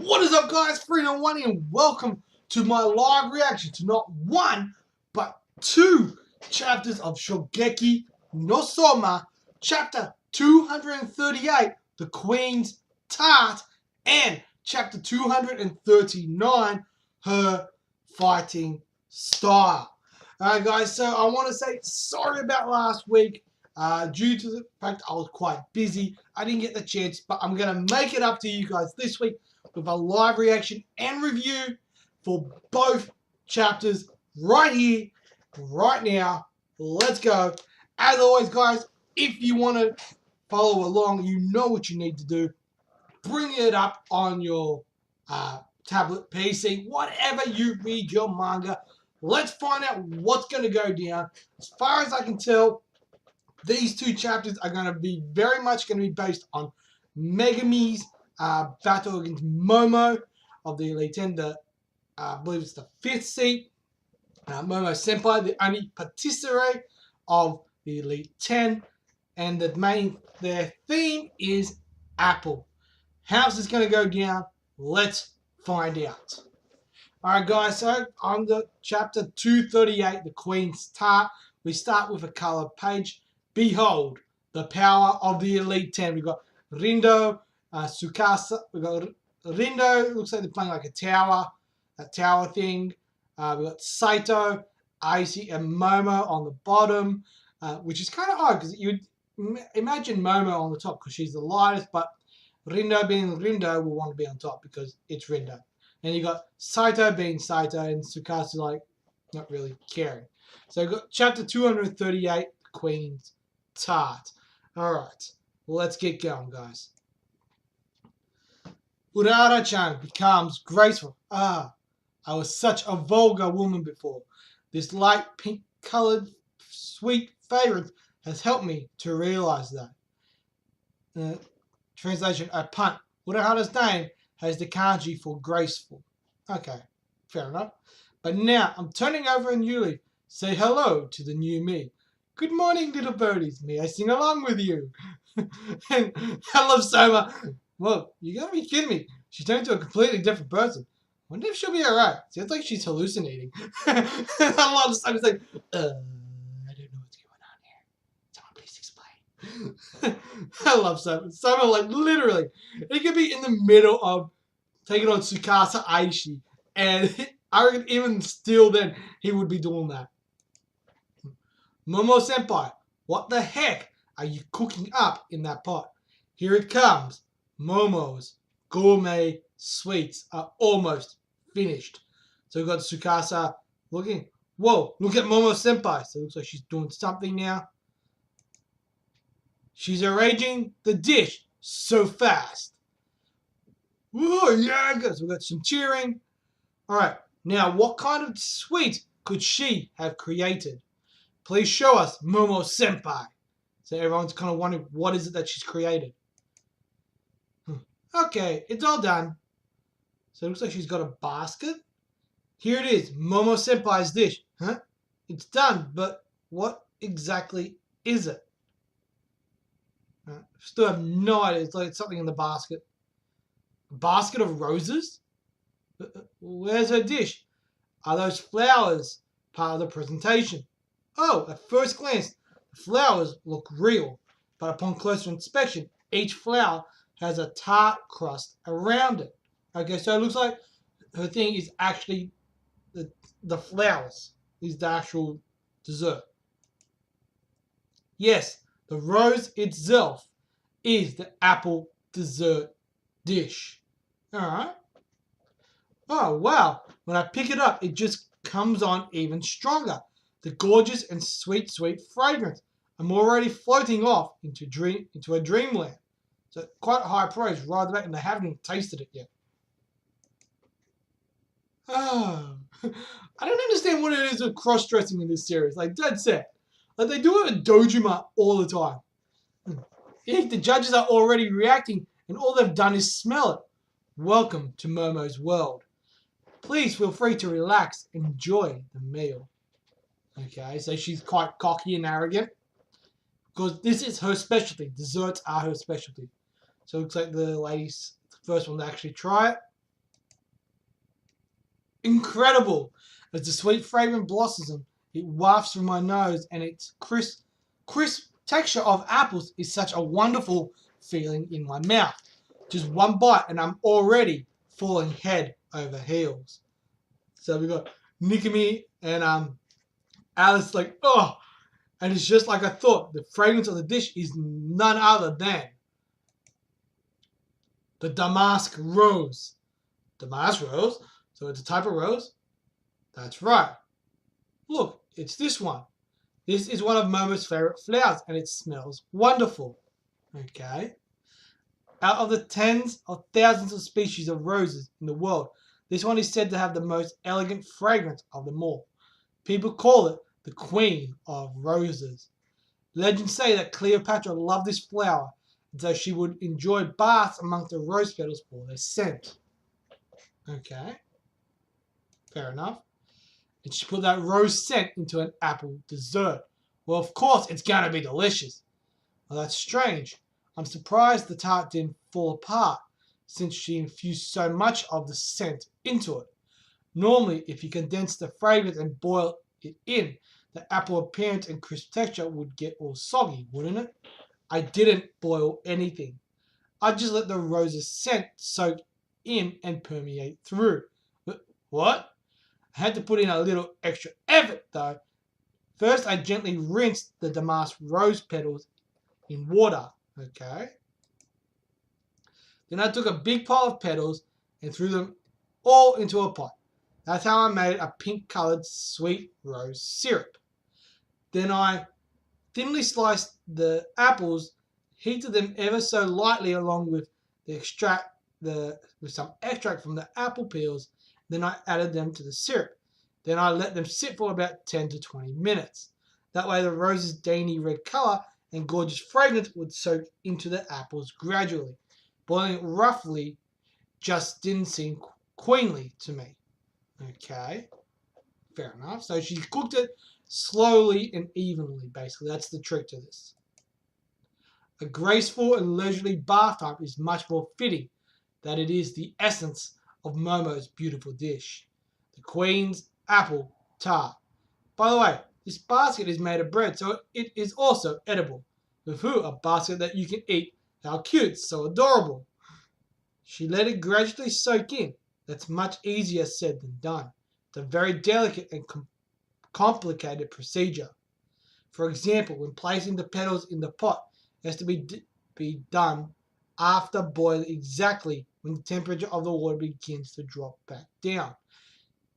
What is up, guys? Free1 and welcome to my live reaction to not one but two chapters of Shogeki no Soma, chapter 238, The Queen's Tart, and chapter 239, Her Fighting Style. Alright, guys, so I want to say sorry about last week. Due to the fact I was quite busy, I didn't get the chance, but I'm going to make it up to you guys this week with a live reaction and review for both chapters right here, right now. Let's go. As always, guys, if you want to follow along, you know what you need to do. Bring it up on your tablet, PC, whatever you read your manga. Let's find out what's going to go down. As far as I can tell, these two chapters are going to be very much going to be based on Megami's battle against Momo of the Elite 10. I believe it's the 5th seat. Momo Senpai, the only patisserie of the Elite 10. And their theme is Apple. How's this going to go down? Let's find out. Alright, guys, so on the chapter 238, The Queen's Tart, we start with a color page. Behold, the power of the Elite 10. We've got Rindo, Tsukasa. We've got Rindo, looks like they're playing like a tower thing. We've got Saito, Aisi, and Momo on the bottom, which is kind of odd because you'd imagine Momo on the top because she's the lightest, but Rindo being Rindo will want to be on top because it's Rindo. And you got Saito being Saito and Tsukasa like not really caring. So we've got chapter 238, The Queen's Tart. Alright, let's get going, guys. Urara-chan becomes graceful. I was such a vulgar woman before. This light pink-colored sweet favorite has helped me to realize that. Translation, I punt. Urahara's name has the kanji for graceful. Okay, fair enough. But now, I'm turning over a new leaf. Say hello to the new me. Good morning, little birdies. May I sing along with you? And I love Soma. Whoa, you gotta be kidding me. She turned into a completely different person. Wonder if she'll be alright. Sounds like she's hallucinating. I love Soma. It's like, I don't know what's going on here. Someone please explain. I love Soma. Soma, like, literally. He could be in the middle of taking on Tsukasa Aishi. And I reckon even still then, he would be doing that. Momo Senpai, what the heck are you cooking up in that pot? Here it comes. Momo's gourmet sweets are almost finished. So we've got Tsukasa looking. Whoa, look at Momo Senpai. So it looks like she's doing something now. She's arranging the dish so fast. Whoa, yeah, good. So we've got some cheering. Alright, now what kind of sweet could she have created? Please show us, Momo Senpai. So everyone's kind of wondering what is it that she's created. Okay, it's all done. So it looks like she's got a basket. Here it is, Momo Senpai's dish. Huh? It's done, but what exactly is it? Still have no idea. It's like something in the basket. A basket of roses? Where's her dish? Are those flowers part of the presentation? Oh, at first glance, the flowers look real, but upon closer inspection, each flower has a tart crust around it. Okay, so it looks like her thing is actually the flowers is the actual dessert. Yes, the rose itself is the apple dessert dish. Alright. Oh, wow. When I pick it up, it just comes on even stronger. The gorgeous and sweet, sweet fragrance. I'm already floating off into a dreamland. So quite high praise right back, and they haven't even tasted it yet. Oh, I don't understand what it is with cross-dressing in this series. Like, dead set. Like, they do it at Dojima all the time. If the judges are already reacting, and all they've done is smell it. Welcome to Momo's world. Please feel free to relax and enjoy the meal. Okay, so she's quite cocky and arrogant. Because this is her specialty. Desserts are her specialty. So it looks like the lady's the first one to actually try it. incredible. As the sweet fragrant blossom, it wafts through my nose, and its crisp texture of apples is such a wonderful feeling in my mouth. Just one bite, and I'm already falling head over heels. So we got Nikumi and Alice like, oh, and it's just like I thought. The fragrance of the dish is none other than the damask rose. Damask rose? So it's a type of rose? That's right. Look, it's this one. This is one of Momo's favorite flowers, and it smells wonderful. Okay? Out of the tens of thousands of species of roses in the world, this one is said to have the most elegant fragrance of them all. People call it the Queen of Roses. Legends say that Cleopatra loved this flower, and so she would enjoy baths amongst the rose petals for their scent. Okay, fair enough. And she put that rose scent into an apple dessert. Well, of course, it's going to be delicious. Well, that's strange. I'm surprised the tart didn't fall apart, since she infused so much of the scent into it. Normally, if you condense the fragrance and boil it in, the apple appearance and crisp texture would get all soggy, wouldn't it? I didn't boil anything. I just let the rose's scent soak in and permeate through. What? I had to put in a little extra effort though. First, I gently rinsed the damask rose petals in water. Okay. Then I took a big pile of petals and threw them all into a pot. That's how I made a pink coloured sweet rose syrup. Then I thinly sliced the apples, heated them ever so lightly along with some extract from the apple peels. Then I added them to the syrup. Then I let them sit for about 10 to 20 minutes. That way the rose's dainty red colour and gorgeous fragrance would soak into the apples gradually. Boiling it roughly just didn't seem queenly to me. Okay, fair enough. So she cooked it slowly and evenly, basically. That's the trick to this. A graceful and leisurely bath time is much more fitting, that it is the essence of Momo's beautiful dish, the Queen's Apple Tart. By the way, this basket is made of bread, so it is also edible. Woohoo, a basket that you can eat. How cute, so adorable. She let it gradually soak in. That's much easier said than done. It's a very delicate and complicated procedure. For example, when placing the petals in the pot, it has to be done after boiling exactly when the temperature of the water begins to drop back down.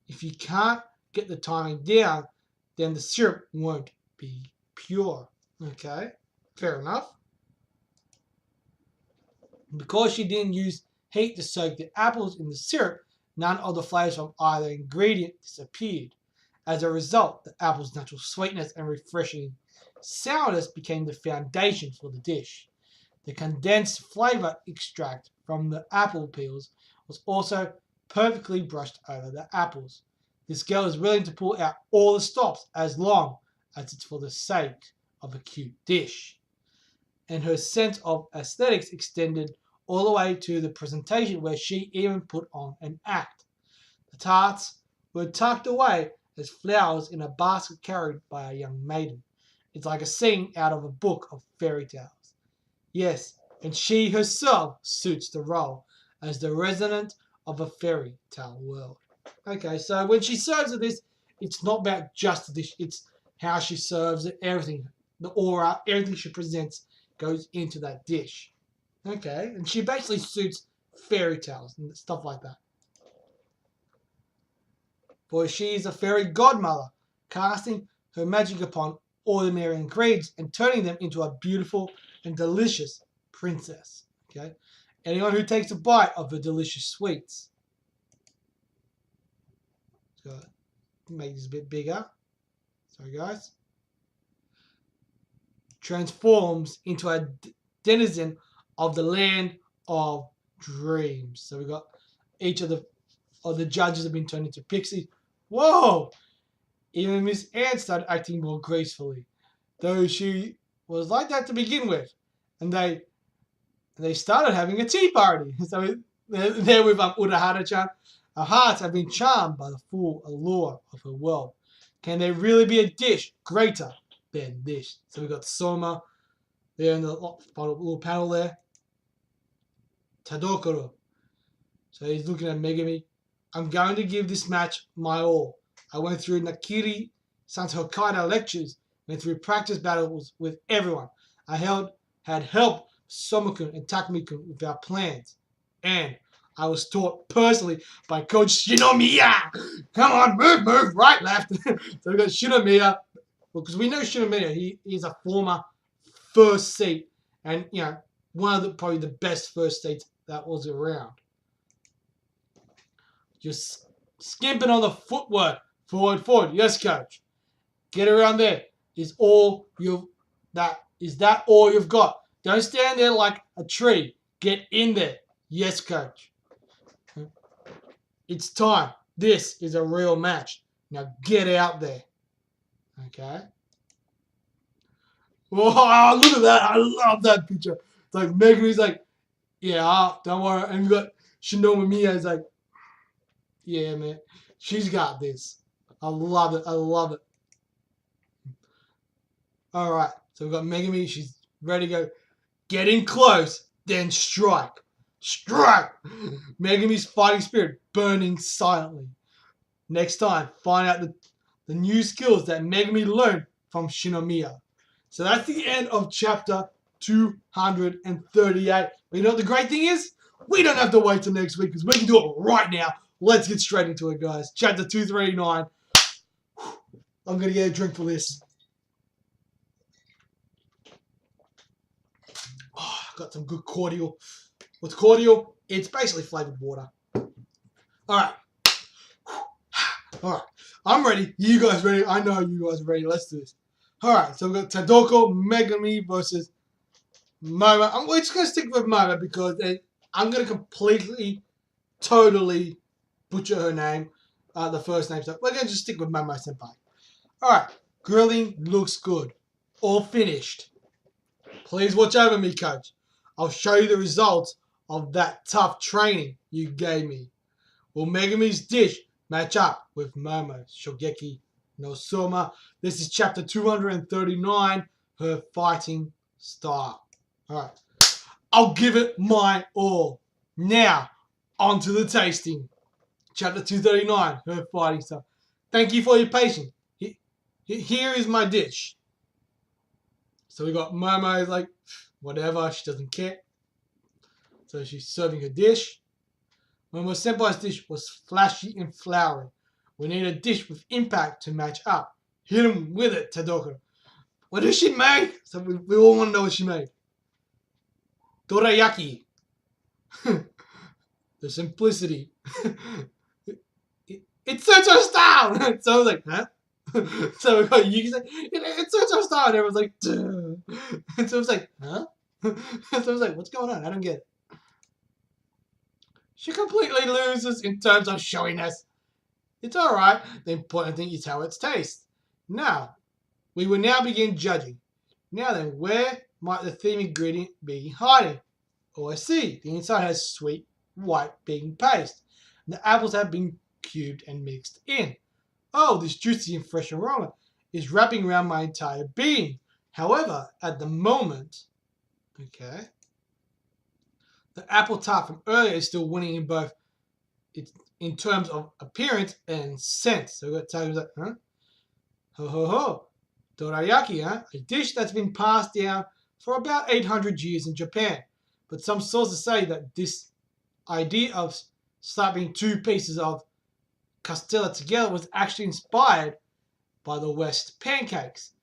If you can't get the timing down, then the syrup won't be pure. Okay, fair enough. Because she didn't use heat to soak the apples in the syrup, none of the flavors from either ingredient disappeared. As a result, the apple's natural sweetness and refreshing sourness became the foundation for the dish. The condensed flavor extract from the apple peels was also perfectly brushed over the apples. This girl is willing to pull out all the stops as long as it's for the sake of a cute dish. And her sense of aesthetics extended all the way to the presentation, where she even put on an act. The tarts were tucked away as flowers in a basket carried by a young maiden. It's like a scene out of a book of fairy tales. Yes, and she herself suits the role as the resident of a fairy tale world. Okay, so when she serves this, it's not about just the dish, it's how she serves it, everything, the aura, everything she presents goes into that dish. Okay, and she basically suits fairy tales and stuff like that. For she is a fairy godmother, casting her magic upon ordinary ingredients and turning them into a beautiful and delicious princess. Okay, anyone who takes a bite of her delicious sweets. So make this a bit bigger. Sorry, guys. Transforms into a denizen of the land of dreams. So we got each of the judges have been turned into pixies. Whoa! Even Miss Anne started acting more gracefully, though she was like that to begin with. And they started having a tea party. So they're with Urahara-chan. Our hearts have been charmed by the full allure of her world. Can there really be a dish greater than this? So we've got Soma there in the little panel there. Tadokoro. So he's looking at Megumi. I'm going to give this match my all. I went through Nakiri-san's Hokkaido lectures, went through practice battles with everyone. I had help Soma-kun and Takumi-kun with our plans. And I was taught personally by Coach Shinomiya. Come on, move, right, left. So we got Shinomiya. Because we know Shinomiya, he's a former first seat. And, one of probably the best first seats that was around. Just skimping on the footwork. Forward. Yes, coach. Get around there. Is that all you've got? Don't stand there like a tree. Get in there. Yes, coach. It's time. This is a real match. Now get out there. Okay. Oh, look at that. I love that picture. It's like Megumi's like, yeah, don't worry. And we got Shinomiya is like, yeah, man. She's got this. I love it. All right. So we've got Megumi. She's ready to go. Getting close. Then strike. Megumi's fighting spirit burning silently. Next time, find out the new skills that Megumi learned from Shinomiya. So that's the end of chapter 238. But you know what the great thing is? We don't have to wait till next week because we can do it right now. Let's get straight into it, guys. Chapter 239. I'm going to get a drink for this. Oh, got some good cordial. What's cordial? It's basically flavored water. All right. I'm ready. You guys ready? I know you guys are ready. Let's do this. All right. So we've got Tadoko Megumi versus Moma. We're just going to stick with Moma because I'm going to completely, totally butcher her name, the first name. So we're going to just stick with Moma Senpai. All right. Grilling looks good. All finished. Please watch over me, coach. I'll show you the results of that tough training you gave me. Will Megumi's dish match up with Momo's Shogeki no Soma? This is chapter 239, her fighting style. Alright. I'll give it my all. Now, on to the tasting. Chapter 239, her fighting style. Thank you for your patience. Here is my dish. So we got Momo like, whatever, she doesn't care. So she's serving her dish. Momo Senpai's dish was flashy and flowery. We need a dish with impact to match up. Hit him with it, Tadoko. What did she make? So we all want to know what she made. Dorayaki. The simplicity. It suits her style. So I was like, huh? So we got Yuki like, it suits her style. And everyone's like, duh. And so I was like, huh? So I was like, what's going on? I don't get it. She completely loses in terms of showiness. It's alright. The important thing is how it tastes. Now, we will now begin judging. Now then, where might the theme ingredient be hiding? Oh, I see. The inside has sweet, white bean paste. The apples have been cubed and mixed in. Oh, this juicy and fresh aroma is wrapping around my entire being. However, at the moment, okay, the apple tart from earlier is still winning in both in terms of appearance and scent. So we've got Tiger's like, huh? Ho. Dorayaki, huh? A dish that's been passed down for about 800 years in Japan. But some sources say that this idea of slapping two pieces of castella together was actually inspired by the West pancakes.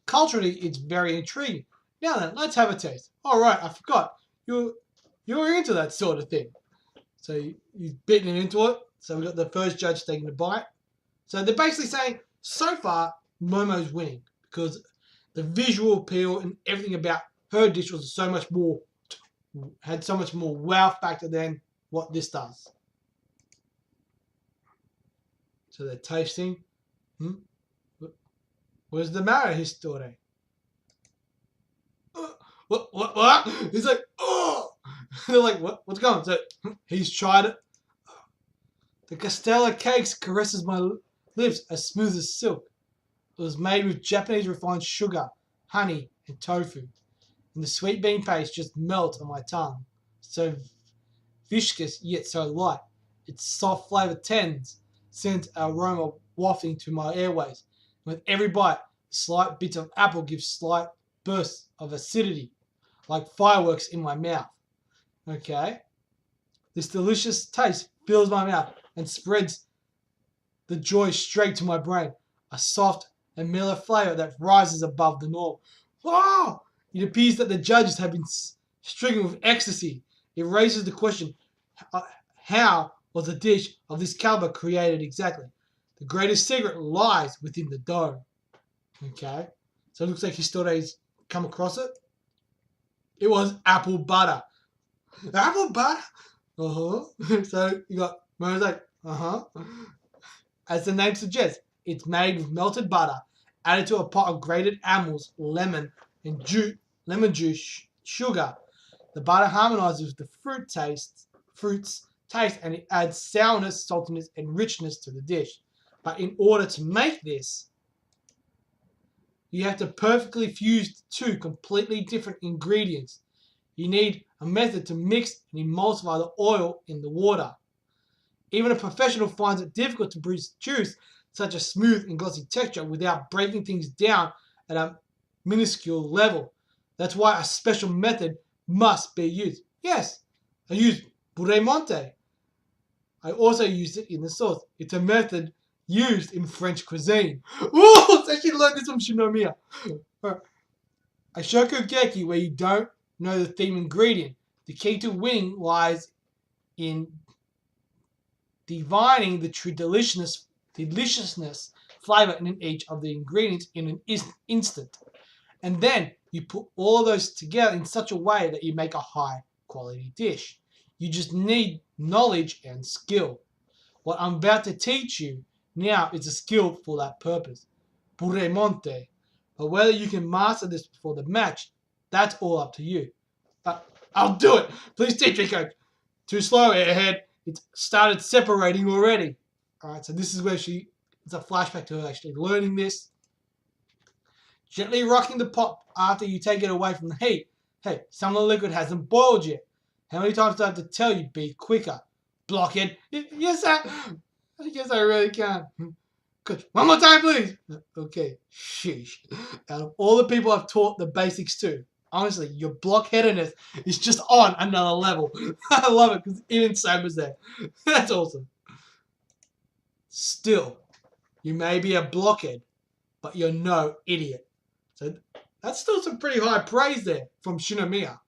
Culturally, it's very intriguing. Now then, let's have a taste. All right, I forgot. You're into that sort of thing. So you've bitten into it. So we've got the first judge taking a bite. So they're basically saying, so far, Momo's winning because the visual appeal and everything about her dish was had so much more wow factor than what this does. So they're tasting. Where's the matter, Histore? What? He's like, oh! They're like, what's going on? So he's tried it. The Castella cakes caresses my lips as smooth as silk. It was made with Japanese refined sugar, honey, and tofu, and the sweet bean paste just melts on my tongue. So viscous yet so light. Its soft flavour sends an aroma wafting to my airways. With every bite, slight bits of apple give slight bursts of acidity, like fireworks in my mouth. Okay? This delicious taste fills my mouth and spreads the joy straight to my brain. A soft and mellow flavour that rises above the norm. Wow! It appears that the judges have been stricken with ecstasy. It raises the question, how was a dish of this caliber created exactly? The greatest secret lies within the dough. Okay? So it looks like Histore's come across it. It was apple butter. Apple butter? Uh-huh. So you got Mo's like, uh-huh. As the name suggests, it's made with melted butter, added to a pot of grated apples, lemon, and lemon juice, sugar. The butter harmonizes with the fruit's taste, and it adds sourness, saltiness, and richness to the dish. But in order to make this, you have to perfectly fuse two completely different ingredients. You need a method to mix and emulsify the oil in the water. Even a professional finds it difficult to produce such a smooth and glossy texture without breaking things down at a minuscule level. That's why a special method must be used. Yes, I use puree monte. I also use it in the sauce. It's a method used in French cuisine. Oh, so she learned this from Shinomiya. A shokugeki where you don't know the theme ingredient. The key to winning lies in divining the true deliciousness flavor in each of the ingredients in an instant. And then you put all of those together in such a way that you make a high quality dish. You just need knowledge and skill. What I'm about to teach you now is a skill for that purpose. Puree monte. But whether you can master this before the match, that's all up to you. I'll do it. Please teach me, coach. Too slow, airhead. It's started separating already. Alright, so this is where it's a flashback to her actually learning this. Gently rocking the pot after you take it away from the heat. Hey, some of the liquid hasn't boiled yet. How many times do I have to tell you, be quicker? Blockhead. Yes, I guess I really can. Coach, one more time, please. Okay, sheesh. Out of all the people I've taught the basics to, honestly, your blockheadedness is just on another level. I love it because even Soma's there. That's awesome. Still, you may be a blockhead, but you're no idiot. So that's still some pretty high praise there from Shinomiya.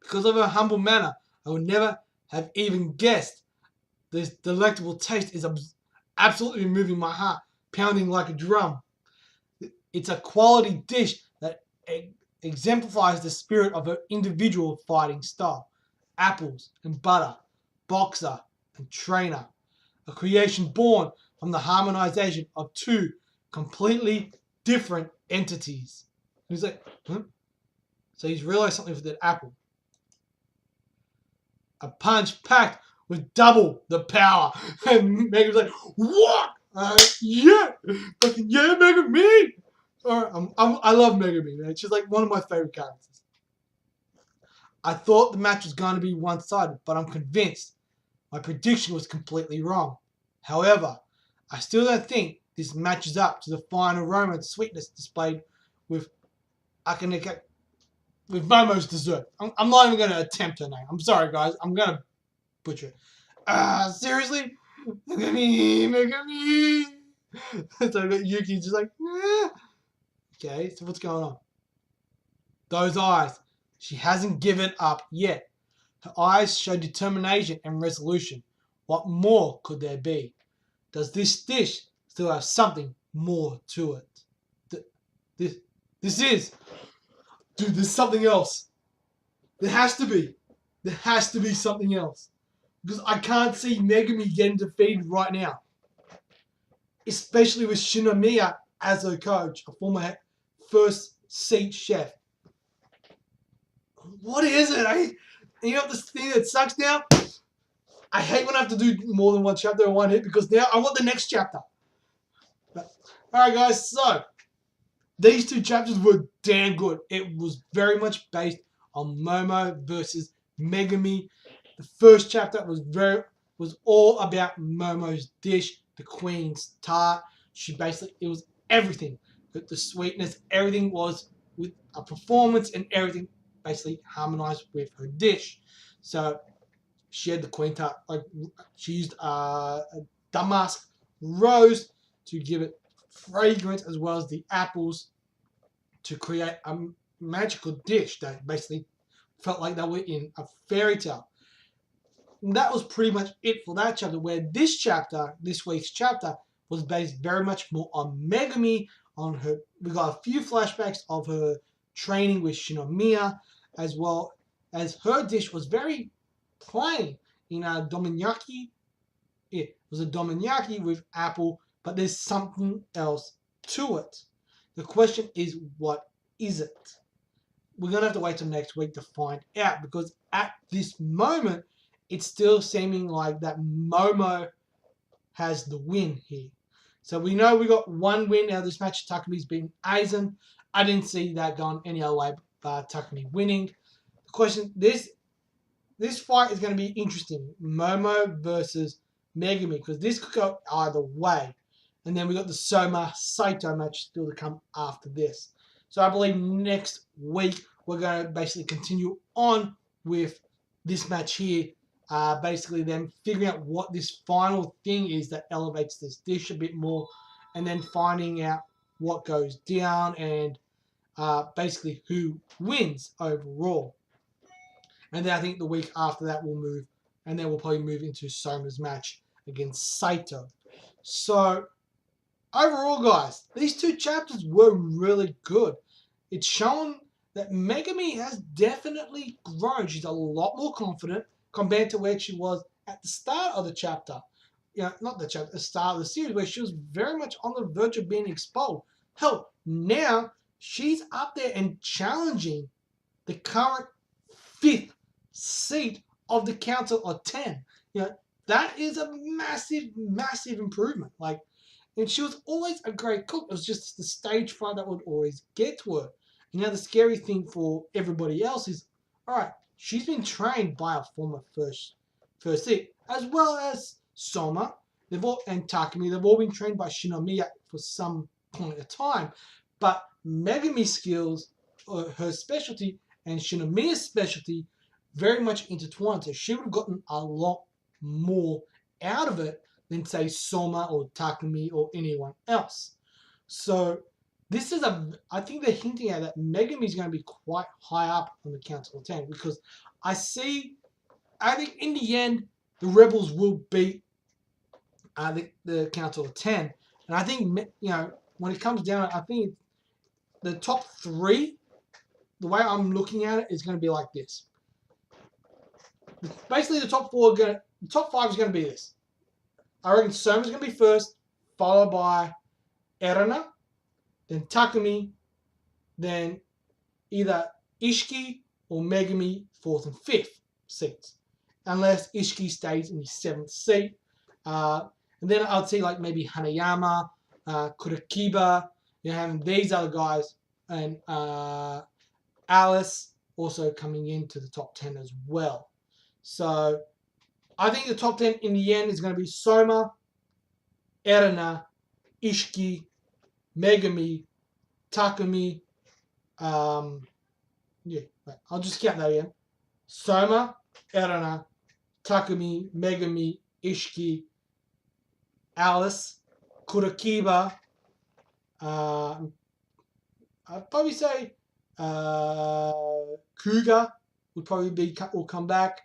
Because of her humble manner, I would never have even guessed this delectable taste is absolutely moving my heart, pounding like a drum. It's a quality dish that exemplifies the spirit of her individual fighting style. Apples and butter, boxer and trainer. A creation born from the harmonization of two completely different entities. He's like, huh? So he's realized something with that apple. A punch packed with double the power. And Megan's like, what? Yeah, fucking yeah, Mega Me. I love Mega Me, man. She's like one of my favorite characters. I thought the match was going to be one-sided, but I'm convinced my prediction was completely wrong. However, I still don't think this matches up to the fine aroma and sweetness displayed with Akaneka, with Momo's dessert. I'm not even going to attempt her name. I'm sorry, guys. I'm going to butcher it. Seriously? Mega Me. So I got Yuki just like, nah. Okay, so what's going on? Those eyes. She hasn't given up yet. Her eyes show determination and resolution. What more could there be? Does this dish still have something more to it? This is... Dude, there's something else. There has to be. There has to be something else. Because I can't see Megumi getting defeated right now. Especially with Shinomiya as her coach, a former first seat chef. What is it? You know the thing that sucks now? I hate when I have to do more than one chapter in one hit because now I want the next chapter. Alright guys, so these two chapters were damn good. It was very much based on Momo versus Megami. The first chapter was all about Momo's dish, the queen's tart. It was everything. The sweetness, everything was with a performance and everything basically harmonized with her dish. So she had the queen tart, like she used a damask rose to give it fragrance as well as the apples to create a magical dish that basically felt like they were in a fairy tale. And that was pretty much it for that chapter, where this week's chapter, was based very much more on Megami, on her. We got a few flashbacks of her training with Shinomiya, as well as her dish was very plain in a dominaki. It was a dominaki with apple, but there's something else to it. The question is, what is it? We're going to have to wait till next week to find out, because at this moment, it's still seeming like that Momo has the win here. So we know we got one win out of this match. Takami's beating Aizen. I didn't see that going any other way but Takami winning. The question, this fight is going to be interesting. Momo versus Megami, because this could go either way. And then we got the Soma Saito match still to come after this. So I believe next week we're going to basically continue on with this match here. Basically them figuring out what this final thing is that elevates this dish a bit more, and then finding out what goes down and basically who wins overall. And then I think the week after that we'll move, and then we'll probably move into Soma's match against Saito. So overall, guys, these two chapters were really good. It's shown that Megami has definitely grown. She's a lot more confident compared to where she was at the start of the chapter. Not the chapter, the start of the series, where she was very much on the verge of being expelled. Hell, now she's up there and challenging the current 5th seat of the Council of 10. That is a massive, massive improvement. And she was always a great cook. It was just the stage fright that would always get to her. And now the scary thing for everybody else is, all right, she's been trained by a former first seat, as well as Soma, and Takumi. They've all been trained by Shinomiya for some point of time. But Megami's skills, her specialty, and Shinomiya's specialty very much intertwined. So she would have gotten a lot more out of it than, say, Soma or Takumi or anyone else. So I think they're hinting at that Megami's going to be quite high up on the Council of 10, because I think in the end, the Rebels will beat the Council of 10. And I think, when it comes down, I think the top 3, the way I'm looking at it, is going to be like this. Basically, the top 5 is going to be this. I reckon Soma's going to be first, followed by Erina, then Takumi, then either Ishiki or Megami, 4th and 5th seats. Unless Ishiki stays in his 7th seat. And then I'd see maybe Hanayama, Kurikiba, having these other guys, and Alice also coming into the top 10 as well. So I think the top 10 in the end is going to be Soma, Erina, Ishiki, Megami, Takumi. I'll just count that again. Soma, Erina, Takumi, Megami, Ishiki, Alice, Kurikiba. I'd probably say Kuga will come back,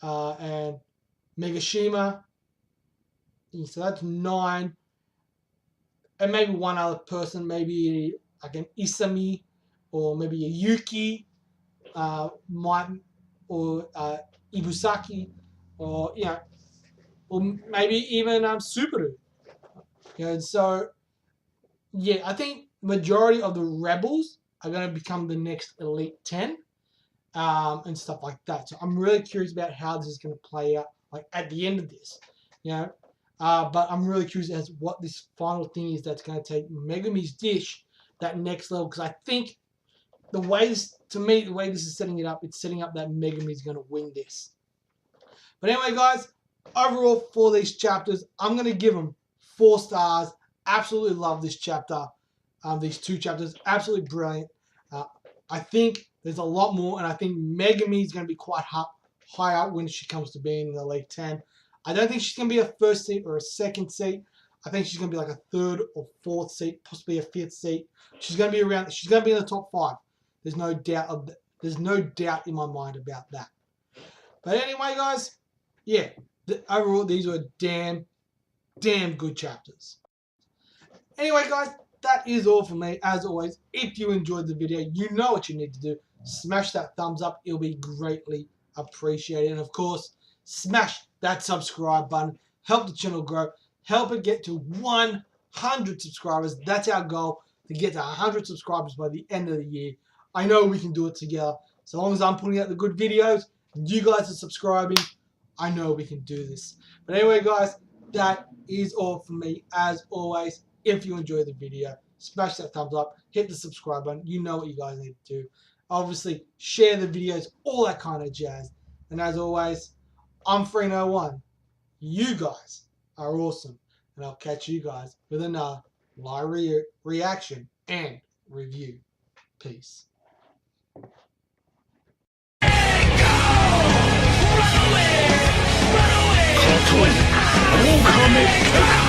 and Megashima. So that's 9. And maybe one other person, maybe like an Isami, or maybe a Yuki, or Ibusaki, or maybe even Subaru. So I think majority of the Rebels are going to become the next Elite 10, and stuff like that. So I'm really curious about how this is going to play out like at the end of this, you know. But I'm really curious as what this final thing is that's going to take Megumi's dish that next level, because I think the way this is setting it up, it's setting up that Megumi's going to win this. But anyway, guys, overall for these chapters, I'm going to give them 4 stars. Absolutely love this chapter. These 2 chapters, absolutely brilliant. I think there's a lot more, and I think Megumi is going to be quite high up when she comes to being in the Elite 10. I don't think she's going to be a first seat or a second seat. I think she's going to be like a 3rd or 4th seat, possibly a 5th seat. She's going to be around. She's going to be in the top 5. There's no doubt there's no doubt in my mind about that. But anyway, guys, yeah, overall these were damn good chapters. Anyway, guys, that is all for me. As always, if you enjoyed the video, you know what you need to do. Smash that thumbs up. It'll be greatly appreciated. And of course, smash that subscribe button. Help the channel grow. Help it get to 100 subscribers. That's our goal, to get to 100 subscribers by the end of the year. I know we can do it together. So long as I'm putting out the good videos and you guys are subscribing, I know we can do this. But anyway, guys, that is all from me. As always, if you enjoyed the video, smash that thumbs up, hit the subscribe button. You know what you guys need to do. Obviously, share the videos, all that kind of jazz. And as always, I'm Free01. You guys are awesome. And I'll catch you guys with another live reaction and review. Peace. Run away!